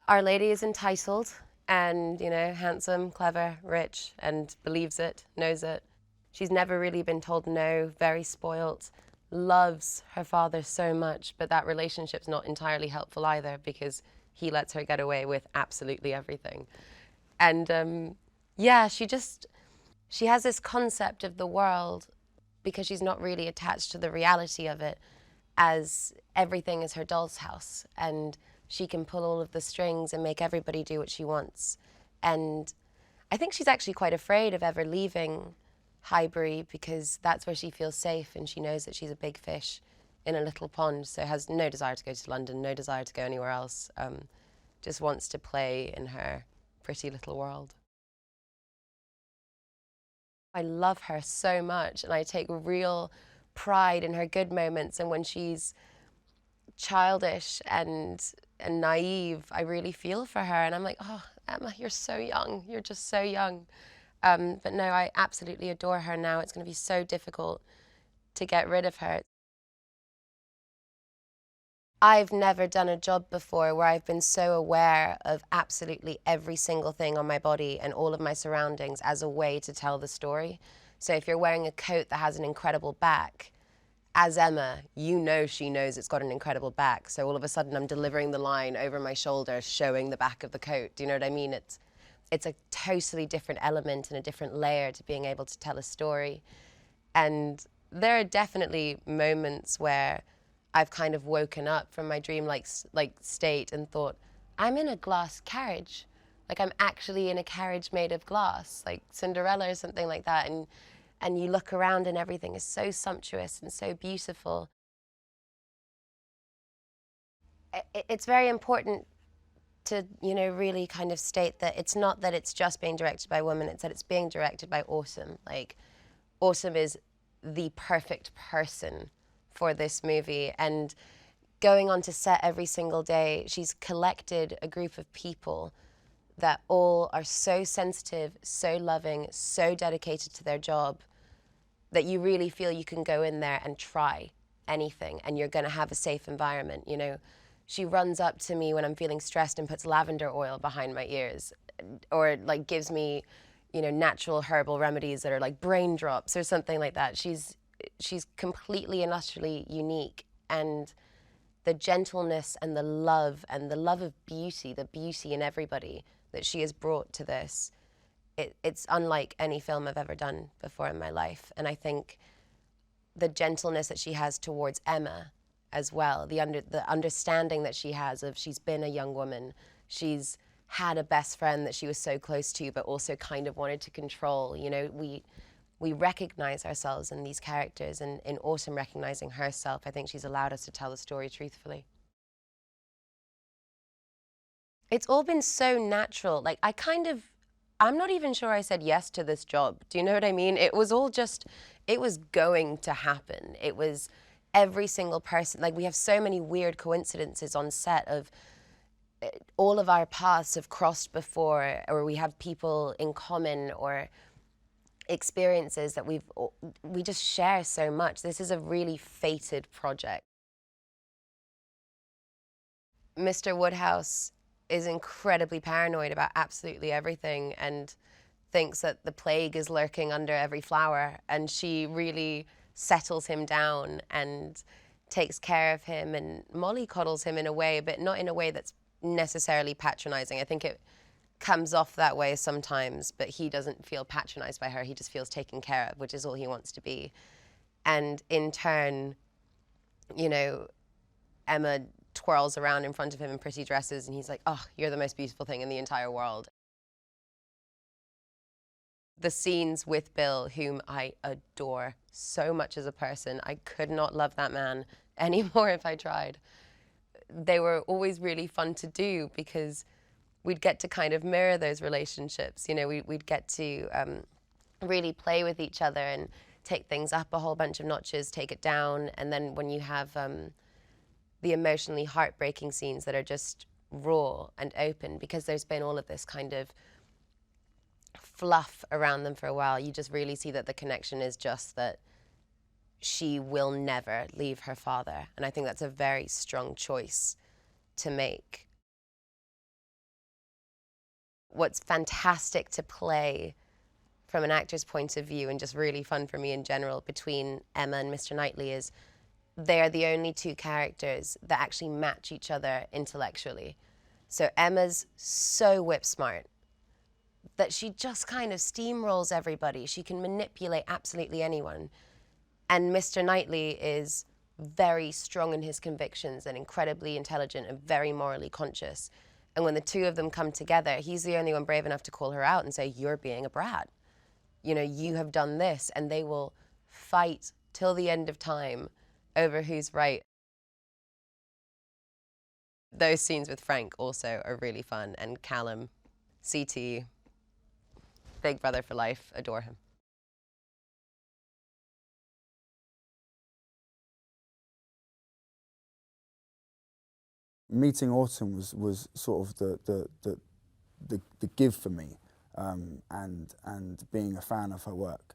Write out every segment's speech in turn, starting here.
Our lady is entitled and, you know, handsome, clever, rich, and believes it, knows it. She's never really been told no, very spoilt, loves her father so much, but that relationship's not entirely helpful either because he lets her get away with absolutely everything. And yeah, she has this concept of the world because she's not really attached to the reality of it as everything is her doll's house and she can pull all of the strings and make everybody do what she wants. And I think she's actually quite afraid of ever leaving Highbury because that's where she feels safe and she knows that she's a big fish in a little pond, so has no desire to go to London, no desire to go anywhere else, just wants to play in her pretty little world. I love her so much and I take real pride in her good moments, and when she's childish and naive, I really feel for her and I'm like, oh, Emma, you're so young, you're just so young. But no, I absolutely adore her now. It's going to be so difficult to get rid of her. I've never done a job before where I've been so aware of absolutely every single thing on my body and all of my surroundings as a way to tell the story. So if you're wearing a coat that has an incredible back, as Emma, you know she knows it's got an incredible back. So all of a sudden I'm delivering the line over my shoulder, showing the back of the coat. Do you know what I mean? It's a totally different element and a different layer to being able to tell a story. And there are definitely moments where I've kind of woken up from my dream-like state and thought, I'm in a glass carriage. Like I'm actually in a carriage made of glass, like Cinderella or something like that. And you look around and everything is so sumptuous and so beautiful. It's very important to, you know, really kind of state that it's not that it's just being directed by women, it's that it's being directed by Austen. Like, Austen is the perfect person for this movie, and going on to set every single day, she's collected a group of people that all are so sensitive, so loving, so dedicated to their job that you really feel you can go in there and try anything and you're going to have a safe environment. You know, she runs up to me when I'm feeling stressed and puts lavender oil behind my ears, or like gives me, you know, natural herbal remedies that are like brain drops or something like that. She's completely and utterly unique, and the gentleness and the love of beauty, the beauty in everybody that she has brought to this, it's unlike any film I've ever done before in my life. And I think the gentleness that she has towards Emma as well, the understanding that she has of, she's been a young woman, she's had a best friend that she was so close to but also kind of wanted to control. You know, we recognize ourselves in these characters, and in Autumn recognizing herself, I think she's allowed us to tell the story truthfully. It's all been so natural. Like, I'm not even sure I said yes to this job. Do you know what I mean? It was all just, it was going to happen. It was every single person. Like, we have so many weird coincidences on set of all of our paths have crossed before, or we have people in common, or experiences that we just share so much. This is a really fated project. Mr. Woodhouse is incredibly paranoid about absolutely everything and thinks that the plague is lurking under every flower, and she really settles him down and takes care of him and mollycoddles him in a way, but not in a way that's necessarily patronizing. I think it comes off that way sometimes, but he doesn't feel patronized by her. He just feels taken care of, which is all he wants to be. And in turn, you know, Emma twirls around in front of him in pretty dresses and he's like, oh, you're the most beautiful thing in the entire world. The scenes with Bill, whom I adore so much as a person, I could not love that man anymore if I tried. They were always really fun to do because we'd get to kind of mirror those relationships. You know, we'd get to really play with each other and take things up a whole bunch of notches, take it down, and then when you have the emotionally heartbreaking scenes that are just raw and open, because there's been all of this kind of fluff around them for a while, you just really see that the connection is just that she will never leave her father. And I think that's a very strong choice to make. what's fantastic to play from an actor's point of view, and just really fun for me in general, between Emma and Mr. Knightley, is they are the only two characters that actually match each other intellectually. So Emma's so whip smart that she just kind of steamrolls everybody. She can manipulate absolutely anyone. And Mr. Knightley is very strong in his convictions and incredibly intelligent and very morally conscious. And when the two of them come together, he's the only one brave enough to call her out and say, "You're being a brat. You know, you have done this," and they will fight till the end of time over who's right. Those scenes with Frank also are really fun, and Callum, CT, big brother for life, adore him. Meeting Autumn was sort of the give for me, and being a fan of her work.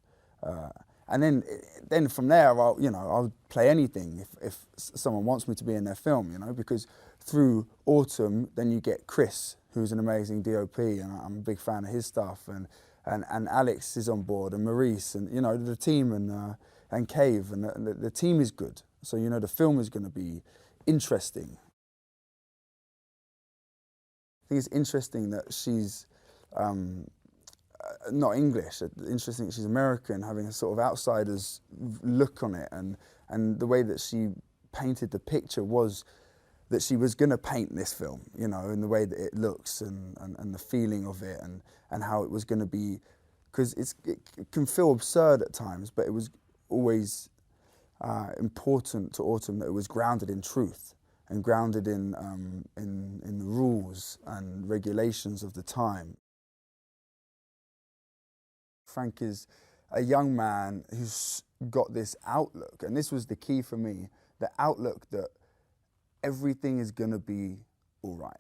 And then from there, I'll play anything if someone wants me to be in their film, because through Autumn, then you get Chris, who's an amazing DOP, and I'm a big fan of his stuff, and Alex is on board, and Maurice, and the team, and Cave, and the team is good. So the film is going to be interesting. I think it's interesting that she's not English. Interesting that she's American, having a sort of outsider's look on it, and the way that she painted the picture was that she was going to paint this film, in the way that it looks and the feeling of it, and how it was going to be, because it can feel absurd at times, but it was always important to Autumn that it was grounded in truth and grounded in the rules and regulations of the time. Frank is a young man who's got this outlook, and this was the key for me, the outlook that everything is going to be all right.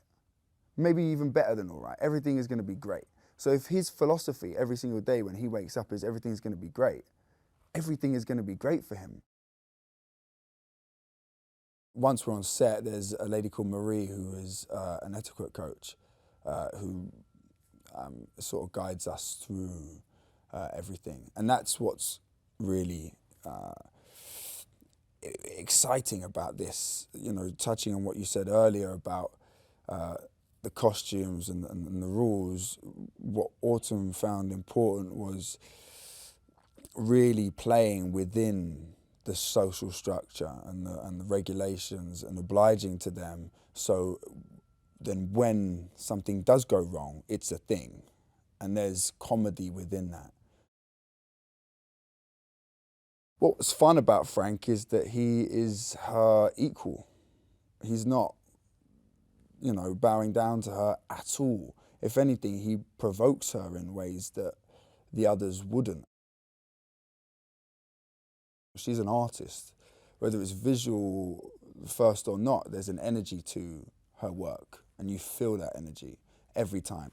Maybe even better than all right. Everything is going to be great. So if his philosophy every single day when he wakes up is everything's going to be great, everything is going to be great for him. Once we're on set, there's a lady called Marie who is an etiquette coach who sort of guides us through everything. And that's what's really exciting about this, touching on what you said earlier about the costumes and the rules. What Autumn found important was really playing within the social structure and the regulations and obliging to them, so then when something does go wrong, it's a thing, and there's comedy within that. What's fun about Frank is that he is her equal. He's not, bowing down to her at all. If anything, he provokes her in ways that the others wouldn't. She's an artist. Whether it's visual first or not, there's an energy to her work, and you feel that energy every time.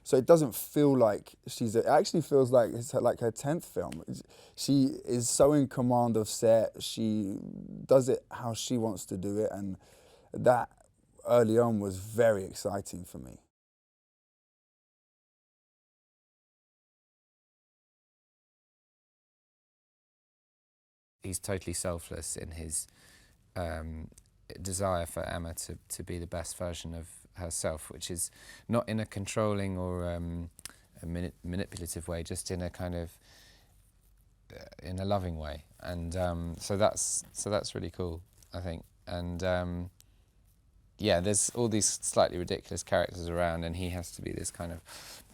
So it doesn't feel like it actually feels like it's like her 10th film. She is so in command of set. She does it how she wants to do it, and that early on was very exciting for me. He's totally selfless in his desire for Emma to be the best version of herself, which is not in a controlling or a manipulative way, just in a kind of in a loving way, and so that's really cool, I think. And yeah, there's all these slightly ridiculous characters around, and he has to be this kind of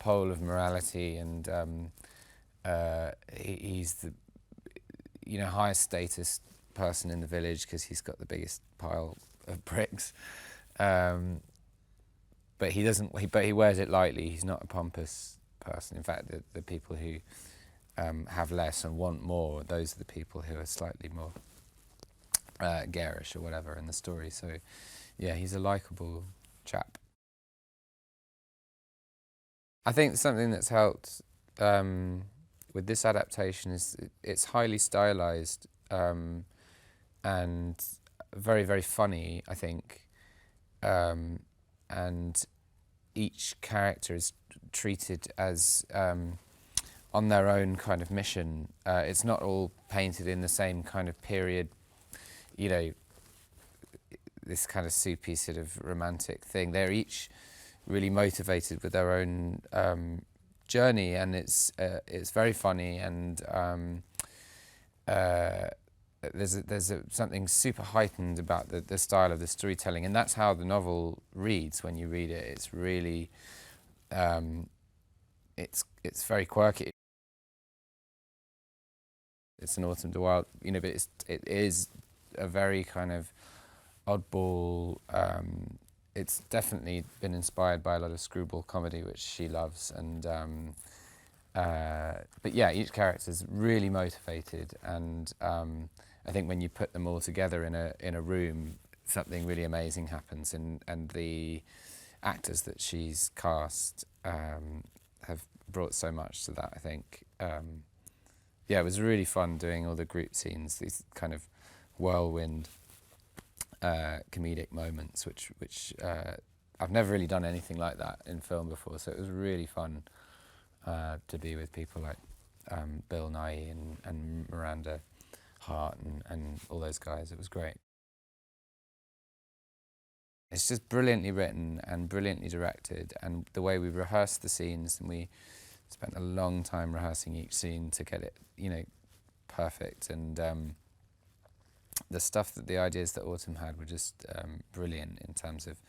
pole of morality, and he's the highest status person in the village because he's got the biggest pile of bricks. But he doesn't. But he wears it lightly. He's not a pompous person. In fact, the people who have less and want more, those are the people who are slightly more garish or whatever in the story. So, yeah, he's a likable chap. I think something that's helped with this adaptation is it's highly stylized and very, very funny, I think. And each character is treated as on their own kind of mission. It's not all painted in the same kind of period, you know, this kind of soupy sort of romantic thing. They're each really motivated with their own journey, and it's very funny, and there's something super heightened about the style of the storytelling, and that's how the novel reads when you read it. It's really it's very quirky. It's an Autumn to Wilde, you know, but it is a very kind of oddball. It's definitely been inspired by a lot of screwball comedy, which she loves, and but yeah, each character is really motivated, and I think when you put them all together in a room, something really amazing happens, and the actors that she's cast have brought so much to that, I think. Yeah, it was really fun doing all the group scenes, these kind of whirlwind comedic moments, which I've never really done anything like that in film before, so it was really fun to be with people like Bill Nighy and Miranda, Hart and all those guys. It was great. It's just brilliantly written and brilliantly directed, and the way we rehearsed the scenes, and we spent a long time rehearsing each scene to get it, you know, perfect, and the ideas that Autumn had were just brilliant in terms of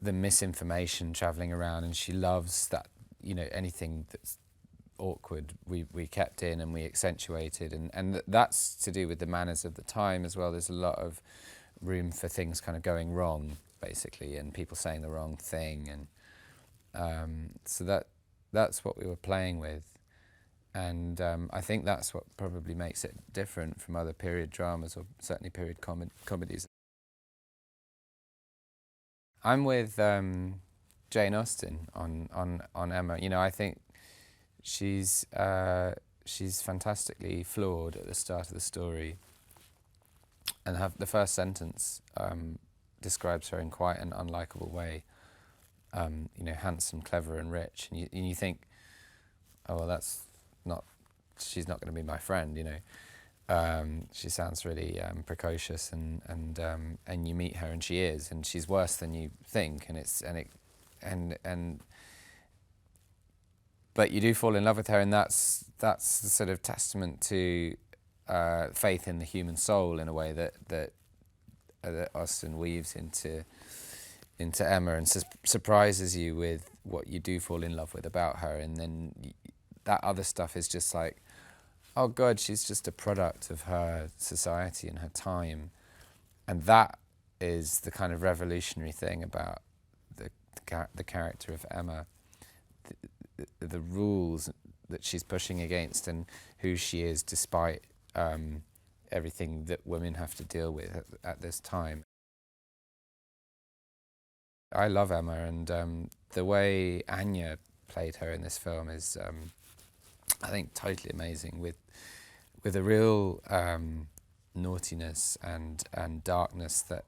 the misinformation travelling around, and she loves that, you know, anything that's awkward we kept in and we accentuated, and that's to do with the manners of the time as well. There's a lot of room for things kind of going wrong, basically, and people saying the wrong thing, and so that's what we were playing with, and I think that's what probably makes it different from other period dramas, or certainly period comedies. I'm with Jane Austen on Emma. You know, I think she's fantastically flawed at the start of the story, and the first sentence describes her in quite an unlikable way. You know, handsome, clever, and rich, and you think, oh well, she's not going to be my friend. You know, she sounds really precocious, and you meet her, and she is, and she's worse than you think, but you do fall in love with her, and that's the sort of testament to faith in the human soul in a way that Austen weaves into Emma, and surprises you with what you do fall in love with about her, and then that other stuff is just like, oh God, she's just a product of her society and her time, and that is the kind of revolutionary thing about the character of Emma, the rules that she's pushing against, and who she is despite everything that women have to deal with at this time. I love Emma, and the way Anya played her in this film is, I think, totally amazing, with a real naughtiness and darkness that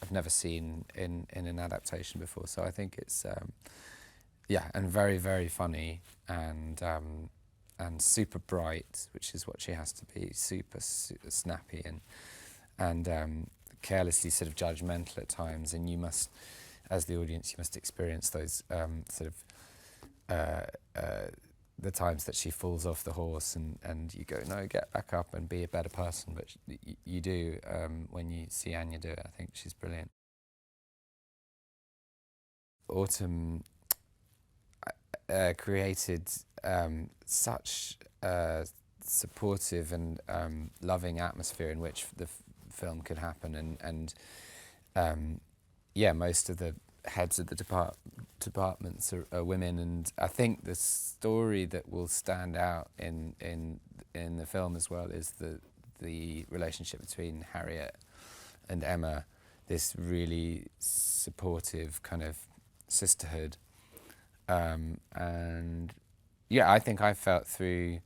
I've never seen in an adaptation before. So I think it's yeah, and very, very funny, and super bright, which is what she has to be, super snappy, and carelessly sort of judgmental at times, and you must, as the audience, you must experience those sort of the times that she falls off the horse, and you go, no, get back up and be a better person. But you do when you see Anya do it. I think she's brilliant. Autumn created such a supportive and loving atmosphere in which the film could happen, and yeah, most of the heads of the departments are women, and I think the story that will stand out in the film as well is the relationship between Harriet and Emma, this really supportive kind of sisterhood, and yeah, I think I felt through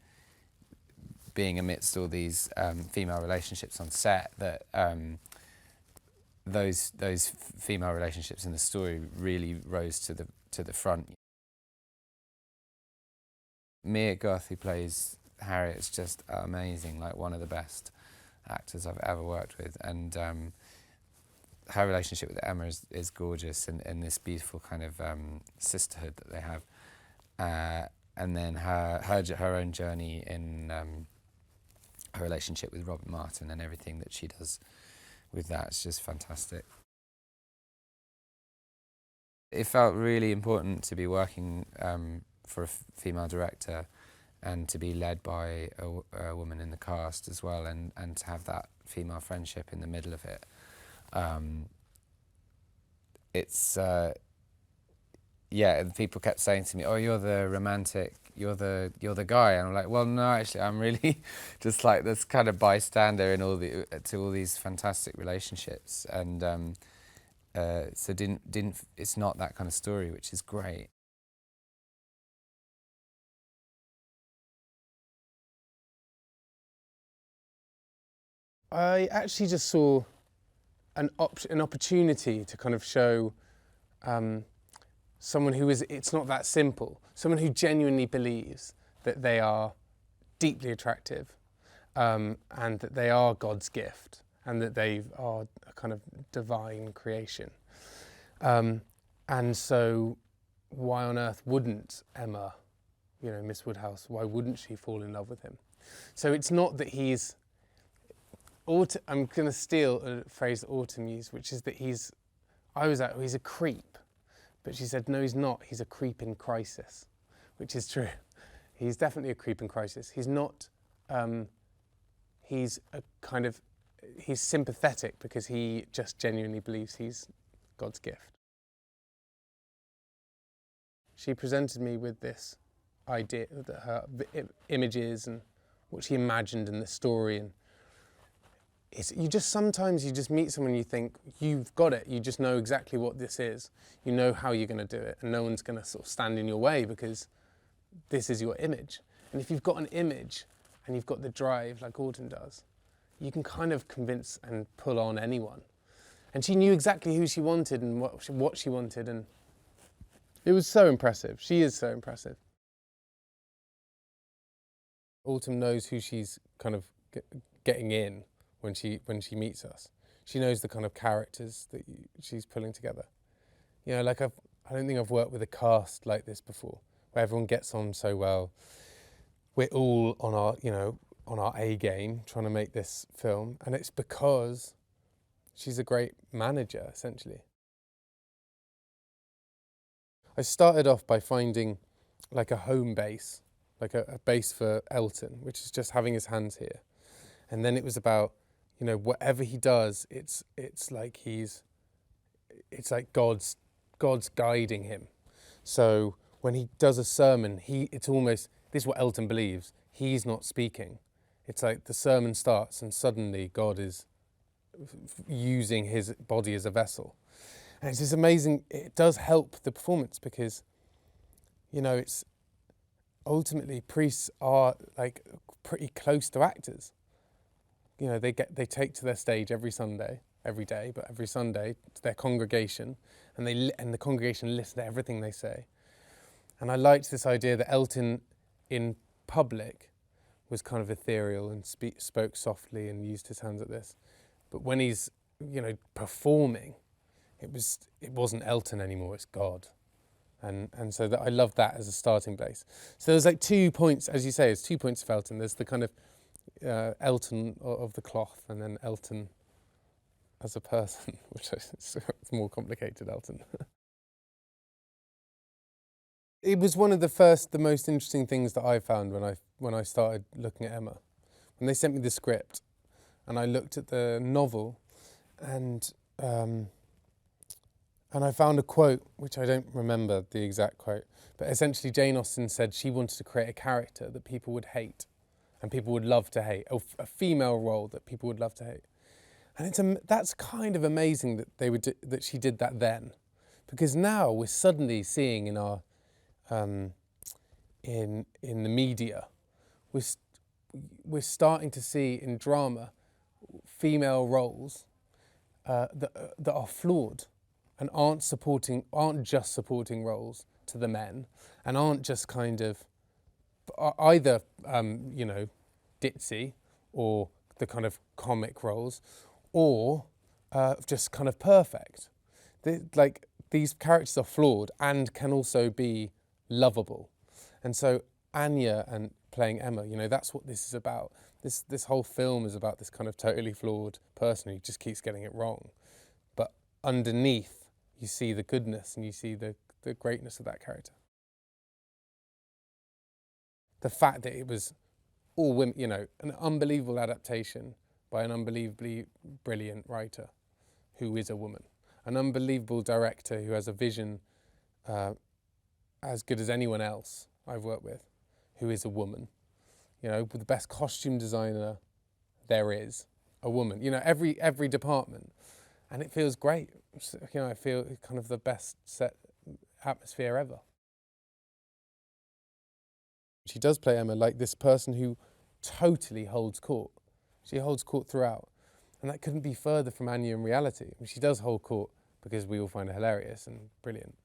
being amidst all these female relationships on set that those female relationships in the story really rose to the front. Mia Goth, who plays Harriet's just amazing, like one of the best actors I've ever worked with, and her relationship with Emma is gorgeous, and this beautiful kind of sisterhood that they have, and then her own journey in her relationship with Robert Martin and everything that she does with that is just fantastic. It felt really important to be working for a female director and to be led by a woman in the cast as well, and to have that female friendship in the middle of it. It's yeah, people kept saying to me, "Oh, you're the romantic, you're the guy," and I'm like, "Well, no, actually, I'm really just like this kind of bystander in all these fantastic relationships." And so it's not that kind of story, which is great. I actually just saw an opportunity to kind of show someone who is, it's not that simple, someone who genuinely believes that they are deeply attractive and that they are God's gift and that they are a kind of divine creation. And so why on earth wouldn't Emma, you know, Miss Woodhouse, why wouldn't she fall in love with him? So it's not that he's, I'm going to steal a phrase that Austen used, which is that he's a creep. But she said, no, he's not. He's a creep in crisis, which is true. He's definitely a creep in crisis. He's not, he's sympathetic because he just genuinely believes he's God's gift. She presented me with this idea that her images and what she imagined in the story, and sometimes you just meet someone and you think, you've got it, you just know exactly what this is. You know how you're going to do it, and no one's going to sort of stand in your way because this is your image. And if you've got an image and you've got the drive like Austen does, you can kind of convince and pull on anyone. And she knew exactly who she wanted and what she wanted, and it was so impressive. She is so impressive. Autumn knows who she's kind of getting in when she meets us. She knows the kind of characters that she's pulling together. You know, like I don't think I've worked with a cast like this before, where everyone gets on so well. We're all on our A game trying to make this film, and it's because she's a great manager, essentially. I started off by finding like a home base, like a base for Elton, which is just having his hands here. And then it was about, you know, whatever he does, it's like God's guiding him. So when he does a sermon, it's almost, this is what Elton believes, he's not speaking. It's like the sermon starts and suddenly God is using his body as a vessel. And it's just amazing, it does help the performance because, you know, it's ultimately priests are like pretty close to actors. You know, they take to their stage every day, but every Sunday to their congregation, and the congregation listen to everything they say. And I liked this idea that Elton in public was kind of ethereal and spoke softly and used his hands like this. But when he's, you know, performing, it wasn't Elton anymore, it's God. And so I love that as a starting base. So there's like 2 points, as you say, it's 2 points of Elton. There's the kind of Elton of the cloth, and then Elton as a person, which is more complicated, Elton. It was one of the most interesting things that I found when I started looking at Emma. When they sent me the script, and I looked at the novel, and I found a quote, which I don't remember the exact quote, but essentially Jane Austen said she wanted to create a character that people would hate and people would love to hate, a female role that people would love to hate. And that's kind of amazing that that she did that then, because now we're suddenly seeing in our in the media, we're starting to see in drama female roles that are flawed and aren't just supporting roles to the men, and aren't just kind of either ditzy or the kind of comic roles, or just kind of perfect. These characters are flawed and can also be lovable. And so Anya and playing Emma, that's what this is about. This whole film is about this kind of totally flawed person who just keeps getting it wrong. But underneath, you see the goodness and you see the greatness of that character. The fact that it was all women, an unbelievable adaptation by an unbelievably brilliant writer who is a woman. An unbelievable director who has a vision as good as anyone else I've worked with, who is a woman. With the best costume designer there is, a woman. Every department, and it feels great. I feel kind of the best set atmosphere ever. She does play Emma like this person who totally holds court. She holds court throughout, and that couldn't be further from Anya in reality. She does hold court because we all find her hilarious and brilliant,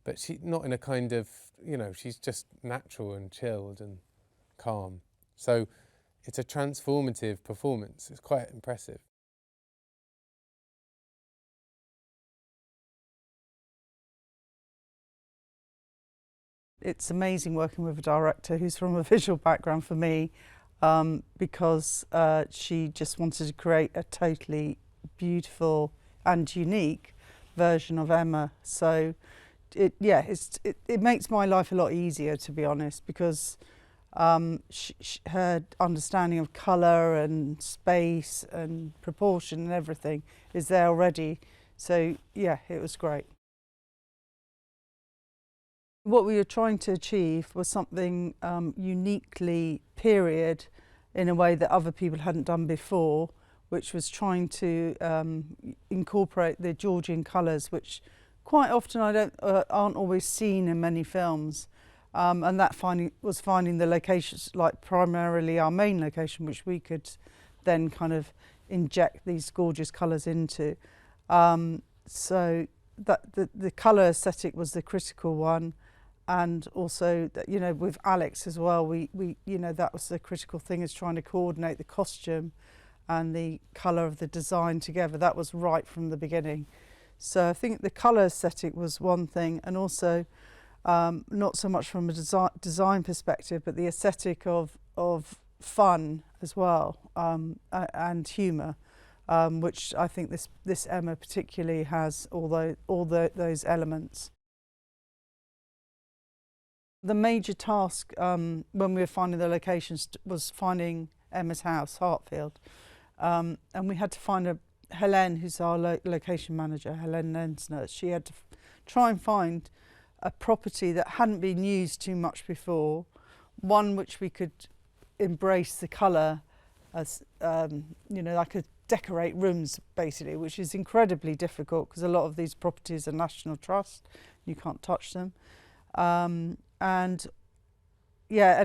but she not in a kind of she's just natural and chilled and calm. So it's a transformative performance. It's quite impressive. It's amazing working with a director who's from a visual background for me, because she just wanted to create a totally beautiful and unique version of Emma. So it makes my life a lot easier, to be honest, because her understanding of colour and space and proportion and everything is there already. So yeah, it was great. What we were trying to achieve was something uniquely period in a way that other people hadn't done before, which was trying to incorporate the Georgian colours, which quite often aren't always seen in many films. And that was finding the locations, like primarily our main location, which we could then kind of inject these gorgeous colours into. So that the colour aesthetic was the critical one. And also, with Alex as well, we that was the critical thing, is trying to coordinate the costume and the colour of the design together. That was right from the beginning. So I think the colour aesthetic was one thing, and also not so much from a design perspective, but the aesthetic of fun as well, and humour, which I think this Emma particularly has all those elements. The major task when we were finding the locations was finding Emma's house, Hartfield, and we had to find Helen, who's our location manager, Helen Lensner. She had to try and find a property that hadn't been used too much before, one which we could embrace the colour as, like could decorate rooms basically, which is incredibly difficult because a lot of these properties are National Trust, you can't touch them. And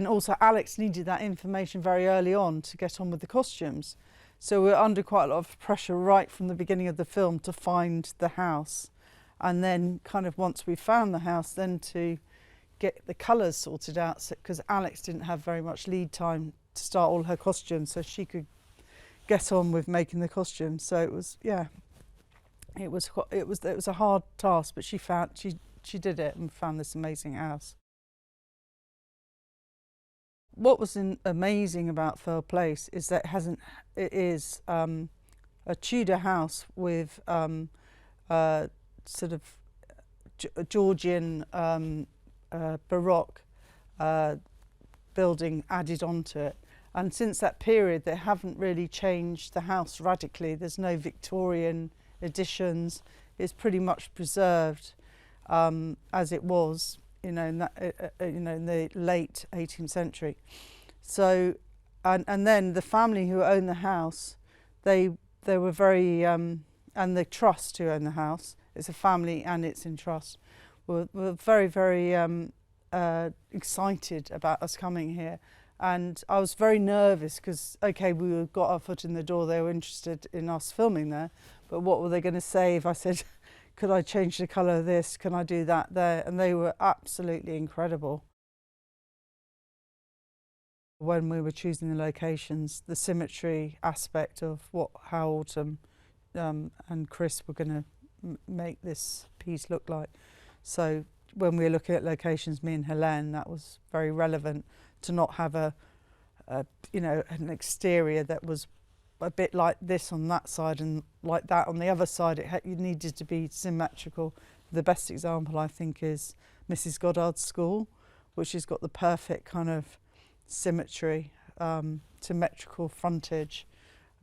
also Alex needed that information very early on to get on with the costumes. So we're under quite a lot of pressure right from the beginning of the film to find the house. And then kind of once we found the house, then to get the colours sorted out, because Alex didn't have very much lead time to start all her costumes, so she could get on with making the costumes. So it was, it was a hard task, but she did it and found this amazing house. What was amazing about Fell Place is that it is a Tudor house with sort of Georgian Baroque building added onto it. And since that period, they haven't really changed the house radically. There's no Victorian additions. It's pretty much preserved as it was, in the late 18th century. So, and then the family who owned the house, they were very, and the trust who owned the house, it's a family and it's in trust, were very, very excited about us coming here. And I was very nervous because, okay, we got our foot in the door, they were interested in us filming there, but what were they going to say if I said, could I change the colour of this, can I do that there? And they were absolutely incredible. When we were choosing the locations, the symmetry aspect of how Autumn and Chris were going to make this piece look like. So when we were looking at locations, me and Helen, that was very relevant to not have a you know, an exterior that was a bit like this on that side and like that on the other side. It needed to be symmetrical. The best example, I think, is Mrs. Goddard's school, which has got the perfect kind of symmetry, symmetrical frontage,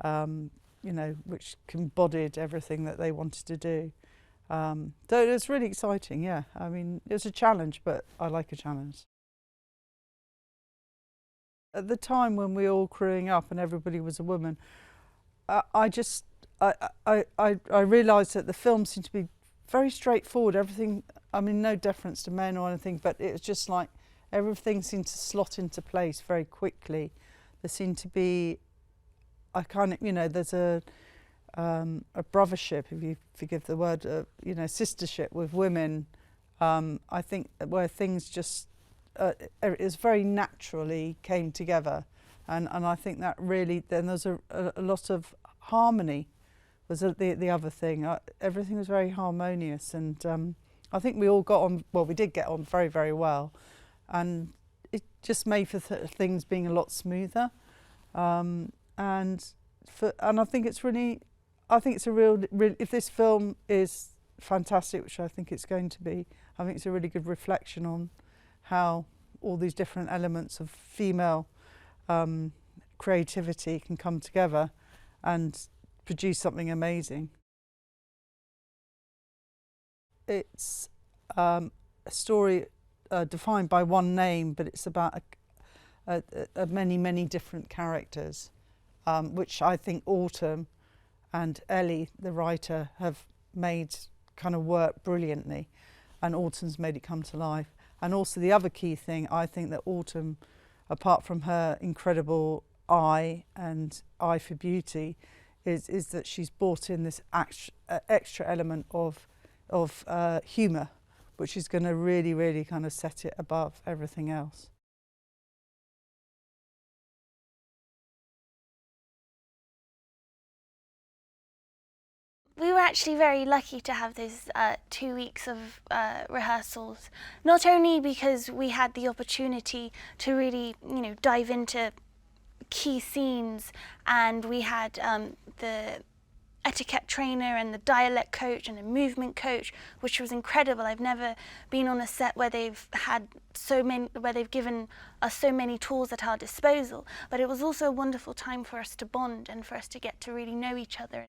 you know, which embodied everything that they wanted to do. So it was really exciting, yeah. I mean, it was a challenge, but I like a challenge. At the time when we were all crewing up and everybody was a woman, I realised that the film seemed to be very straightforward. Everything, I mean, no deference to men or anything, but it was just like everything seemed to slot into place very quickly. There seemed to be a kind of, you know, there's a brothership, if you forgive the word, you know, sistership with women. I think where things just, it very naturally came together. And I think that really, then there's a lot of harmony was the other thing. Everything was very harmonious, and I think we all got on, well, we did get on very, very well. And it just made for things being a lot smoother. And I think it's really, I think it's a real, if this film is fantastic, which I think it's going to be, I think it's a really good reflection on how all these different elements of female creativity can come together and produce something amazing. It's a story defined by one name, but it's about many, many different characters, which I think Autumn and Ellie, the writer, have made kind of work brilliantly, and Autumn's made it come to life. And also the other key thing, I think that Autumn, apart from her incredible eye and eye for beauty, is that she's brought in this extra element of humour, which is going to really, really kind of set it above everything else. We were actually very lucky to have those 2 weeks of rehearsals, not only because we had the opportunity to really, you know, dive into key scenes, and we had the etiquette trainer and the dialect coach and the movement coach, which was incredible. I've never been on a set where they've had so many, where they've given us so many tools at our disposal. But it was also a wonderful time for us to bond and for us to get to really know each other.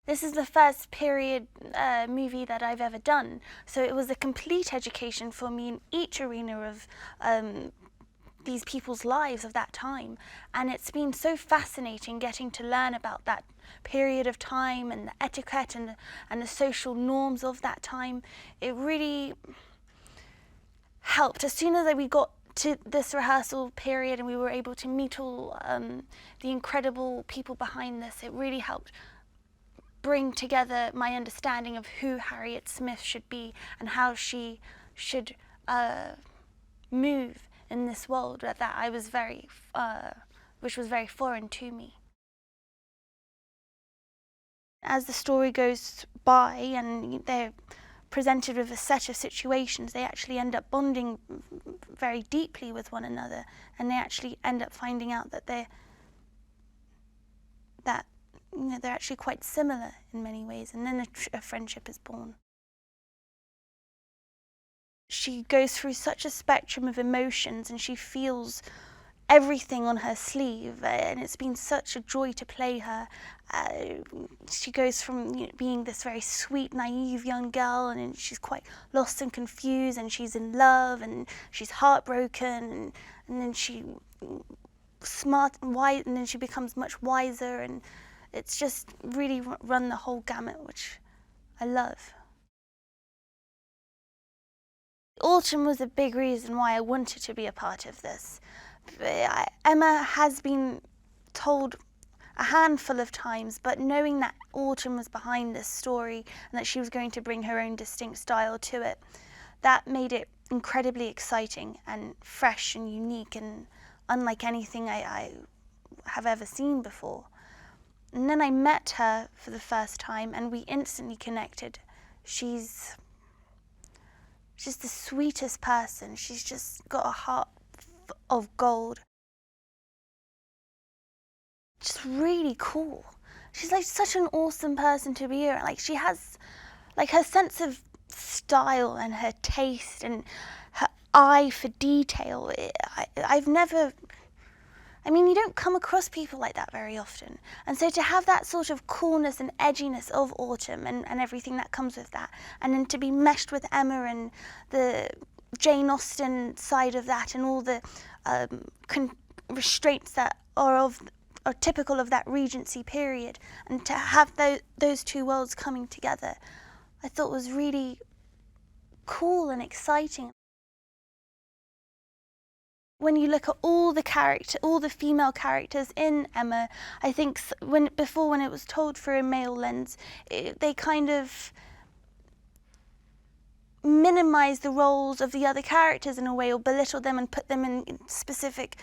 This is the first period movie that I've ever done, so it was a complete education for me in each arena of these people's lives of that time. And it's been so fascinating getting to learn about that period of time and the etiquette and the social norms of that time. It really helped. As soon as we got to this rehearsal period and we were able to meet all the incredible people behind this, it really helped bring together my understanding of who Harriet Smith should be and how she should move in this world that I was very, which was very foreign to me. As the story goes by and they're presented with a set of situations, they actually end up bonding very deeply with one another, and they actually end up finding out that they're actually quite similar in many ways, and then a friendship is born. She goes through such a spectrum of emotions and she feels everything on her sleeve, and it's been such a joy to play her. She goes from being this very sweet, naive young girl, and she's quite lost and confused, and she's in love and she's heartbroken, and then she smart and wise, and then she becomes much wiser, and it's just really run the whole gamut, which I love. Autumn was a big reason why I wanted to be a part of this. Emma has been told a handful of times, but knowing that Autumn was behind this story and that she was going to bring her own distinct style to it, that made it incredibly exciting and fresh and unique and unlike anything I have ever seen before. And then I met her for the first time and we instantly connected. She's the sweetest person. She's just got a heart of gold. Just really cool. She's like such an awesome person to be around. Like she has like her sense of style and her taste and her eye for detail. I mean, you don't come across people like that very often. And so to have that sort of coolness and edginess of Autumn and everything that comes with that, and then to be meshed with Emma and the Jane Austen side of that and all the restraints that are typical of that Regency period, and to have those two worlds coming together, I thought was really cool and exciting. When you look at all the female characters in Emma, I think when it was told through a male lens, they kind of minimise the roles of the other characters in a way, or belittle them and put them in specific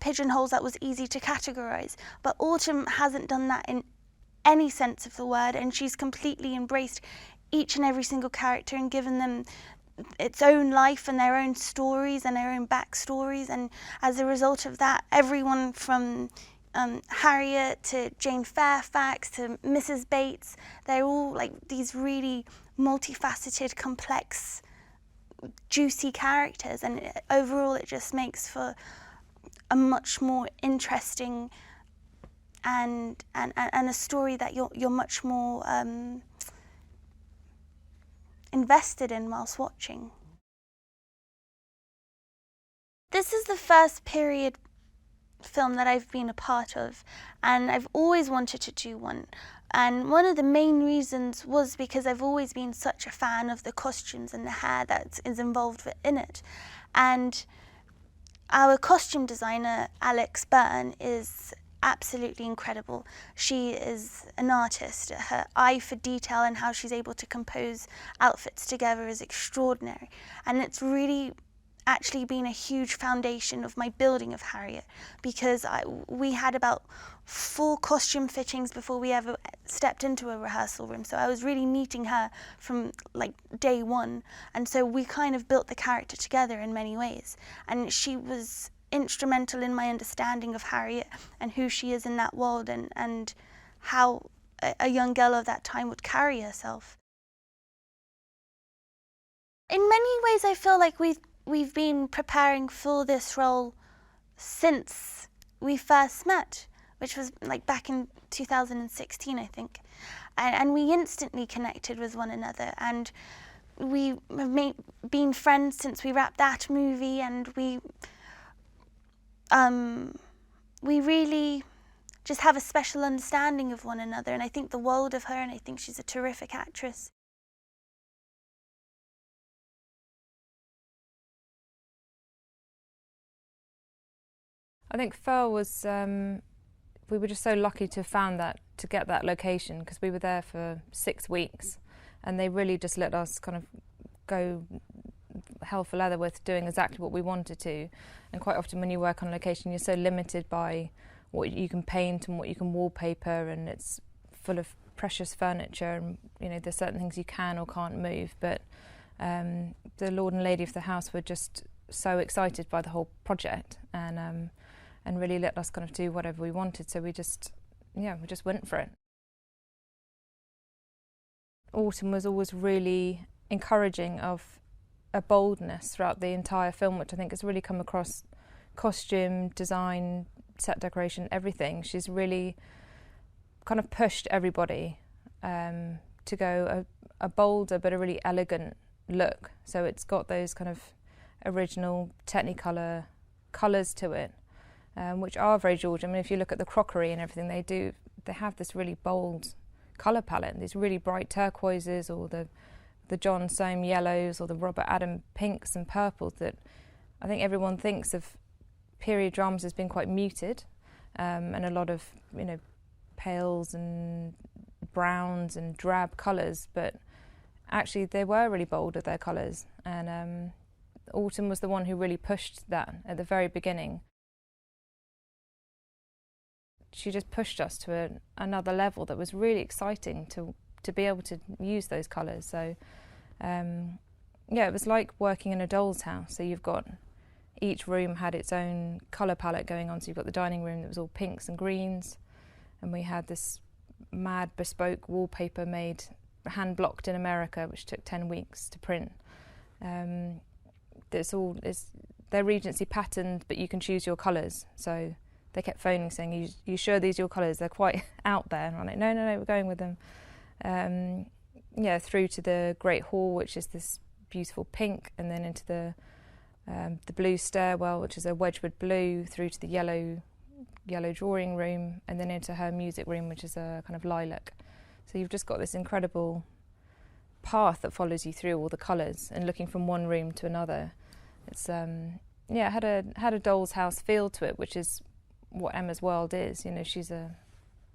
pigeonholes that was easy to categorise. But Autumn hasn't done that in any sense of the word, and she's completely embraced each and every single character and given them its own life and their own stories and their own backstories. And as a result of that, everyone from Harriet to Jane Fairfax to Mrs. Bates, they're all like these really multifaceted, complex, juicy characters, and overall it just makes for a much more interesting and a story that you're much more invested in whilst watching. This is the first period film that I've been a part of, and I've always wanted to do one. And one of the main reasons was because I've always been such a fan of the costumes and the hair that is involved in it. And our costume designer, Alex Byrne, is absolutely incredible. She is an artist. Her eye for detail and how she's able to compose outfits together is extraordinary. And it's really actually been a huge foundation of my building of Harriet, because we had about 4 costume fittings before we ever stepped into a rehearsal room. So I was really meeting her from like day one. And so we kind of built the character together in many ways. And she was instrumental in my understanding of Harriet and who she is in that world, and how a young girl of that time would carry herself. In many ways, I feel like we've been preparing for this role since we first met, which was like back in 2016, I think. And we instantly connected with one another, and we have been friends since we wrapped that movie, and we really just have a special understanding of one another, and I think the world of her, and I think she's a terrific actress. I think Fell was, we were just so lucky to get that location, because we were there for 6 weeks, and they really just let us kind of go hell for leather with doing exactly what we wanted to. And quite often when you work on location, you're so limited by what you can paint and what you can wallpaper, and it's full of precious furniture, and you know there's certain things you can or can't move. But the Lord and Lady of the house were just so excited by the whole project, and really let us kind of do whatever we wanted. So we just went for it. Autumn was always really encouraging of a boldness throughout the entire film, which I think has really come across costume, design, set decoration, everything. She's really kind of pushed everybody to go a bolder but a really elegant look. So it's got those kind of original Technicolor colours to it, which are very Georgian. I mean, if you look at the crockery and everything, they have this really bold colour palette, these really bright turquoises, or the the John Soame yellows or the Robert Adam pinks and purples that I think everyone thinks of period dramas as being quite muted, and a lot of, you know, pales and browns and drab colours, but actually they were really bold with their colours, and Austen was the one who really pushed that at the very beginning. She just pushed us to another level that was really exciting to be able to use those colours. So yeah, it was like working in a doll's house. So you've got, each room had its own colour palette going on. So you've got the dining room that was all pinks and greens, and we had this mad bespoke wallpaper made hand blocked in America, which took 10 weeks to print. They're Regency patterned, but you can choose your colours. So they kept phoning saying, you sure these are your colours? They're quite out there. And I'm like, no, we're going with them. Yeah, through to the Great Hall, which is this beautiful pink, and then into the blue stairwell, which is a Wedgwood blue, through to the yellow drawing room, and then into her music room, which is a kind of lilac. So you've just got this incredible path that follows you through all the colours and looking from one room to another. It's yeah, it had a doll's house feel to it, which is what Emma's world is. You know, she's a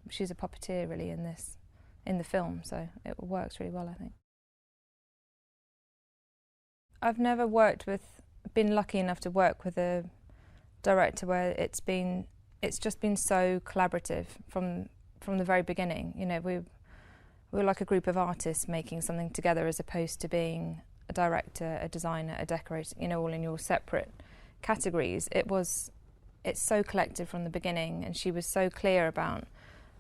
puppeteer really in the film, so it works really well, I think. I've never been lucky enough to work with a director where it's just been so collaborative from the very beginning. You know, we were like a group of artists making something together, as opposed to being a director, a designer, a decorator, you know, all in your separate categories. It's so collective from the beginning, and she was so clear about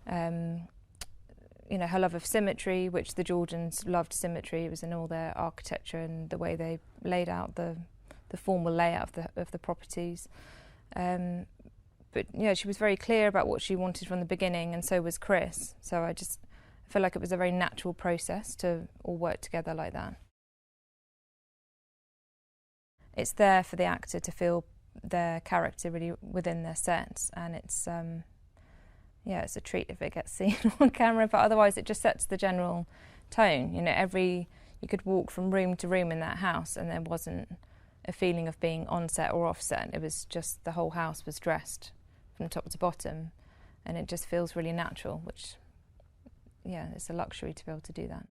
you know, her love of symmetry, which the Georgians loved symmetry. It was in all their architecture and the way they laid out the formal layout of the properties. But yeah, she was very clear about what she wanted from the beginning, and so was Chris. So I feel like it was a very natural process to all work together like that. It's there for the actor to feel their character really within their sets, and it's yeah, it's a treat if it gets seen on camera, but otherwise it just sets the general tone. You know, you could walk from room to room in that house and there wasn't a feeling of being on set or off set. It was just the whole house was dressed from top to bottom, and it just feels really natural, which, yeah, it's a luxury to be able to do that.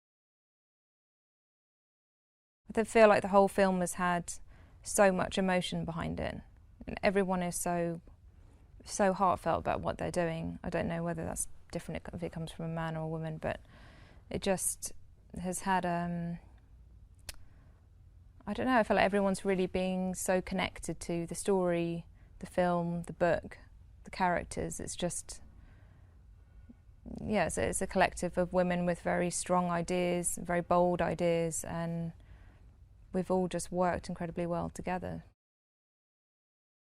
I feel like the whole film has had so much emotion behind it, and everyone is so heartfelt about what they're doing. I don't know whether that's different if it comes from a man or a woman, but it just has had I don't know, I feel like everyone's really being so connected to the story, the film, the book, the characters. It's just, yeah, it's a collective of women with very strong ideas, very bold ideas, and we've all just worked incredibly well together.